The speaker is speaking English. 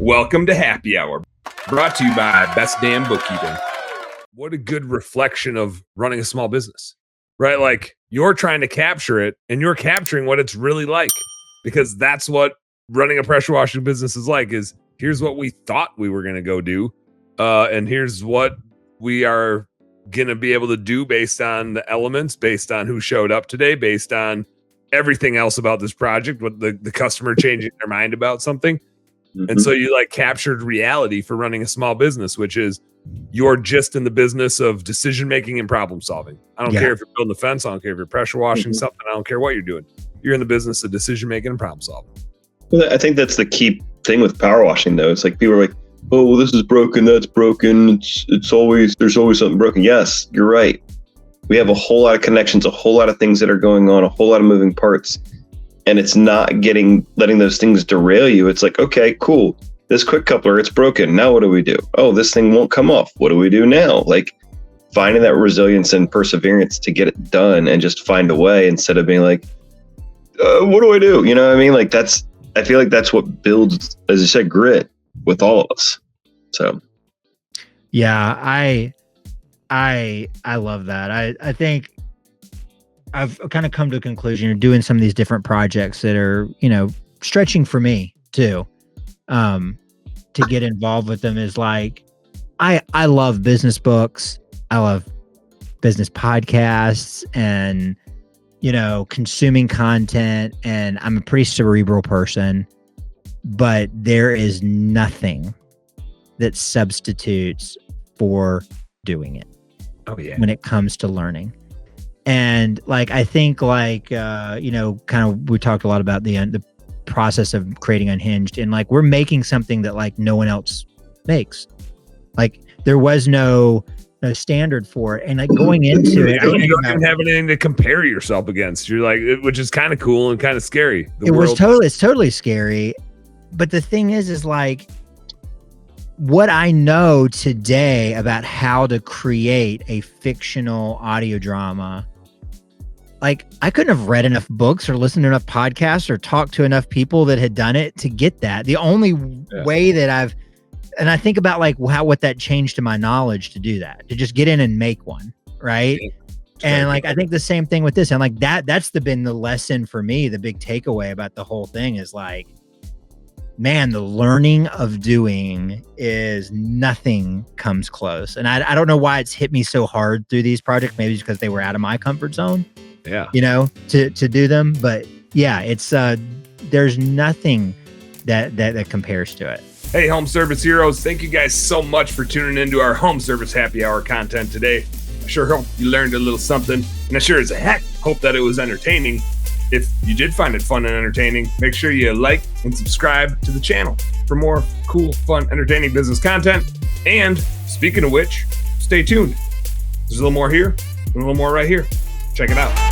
Welcome to Happy Hour, brought to you by Best Damn Bookkeeping. What a good reflection of running a small business, right? Like you're trying to capture it and you're capturing what it's really like, because that's what running a pressure washing business is like, is here's what we thought we were going to go do. And here's what we are going to be able to do based on the elements, based on who showed up today, based on everything else about this project, with the customer changing their mind about something. Mm-hmm. And so you like captured reality for running a small business, which is you're just in the business of decision making and problem solving. I don't care if you're building a fence. I don't care if you're pressure washing something. I don't care what you're doing. You're in the business of decision making and problem solving. Well, I think that's the key thing with power washing, though. It's like people are like, "Oh, well, this is broken. That's broken. It's always, there's always something broken." Yes, you're right. We have a whole lot of connections, a whole lot of things that are going on, a whole lot of moving parts. And it's not letting those things derail you. It's like, okay, cool. This quick coupler, it's broken. Now what do we do? Oh, this thing won't come off. What do we do now? Like finding that resilience and perseverance to get it done and just find a way, instead of being like, what do I do? You know what I mean? Like I feel like that's what builds, as you said, grit with all of us. So. Yeah, I love that. I think I've kind of come to a conclusion. You're doing some of these different projects that are, stretching for me too. To get involved with them is like, I love business books. I love business podcasts and, consuming content. And I'm a pretty cerebral person, but there is nothing that substitutes for doing it. Oh yeah. When it comes to learning. And like, I think like, kind of, we talked a lot about the process of creating Unhinged, and like, we're making something that like no one else makes. Like there was no standard for it. And like going into it, you don't even have anything to compare yourself against. You're like, which is kind of cool and kind of scary. It's totally scary. But the thing is like, what I know today about how to create a fictional audio drama, like I couldn't have read enough books or listened to enough podcasts or talked to enough people that had done it to get that. The only way that and I think about like what that changed to my knowledge to do that, to just get in and make one. Right. Yeah. And like, I think the same thing with this. And like that's been the lesson for me. The big takeaway about the whole thing is like, man, the learning of doing is nothing comes close. And I don't know why it's hit me so hard through these projects. Maybe it's because they were out of my comfort zone. Yeah. To do them. But yeah, it's there's nothing that compares to it. Hey, home service heroes, thank you guys so much for tuning into our home service happy hour content today. I sure hope you learned a little something, and I sure as heck hope that it was entertaining. If you did find it fun and entertaining, make sure you like and subscribe to the channel for more cool, fun, entertaining business content. And speaking of which, stay tuned. There's a little more here and a little more right here. Check it out.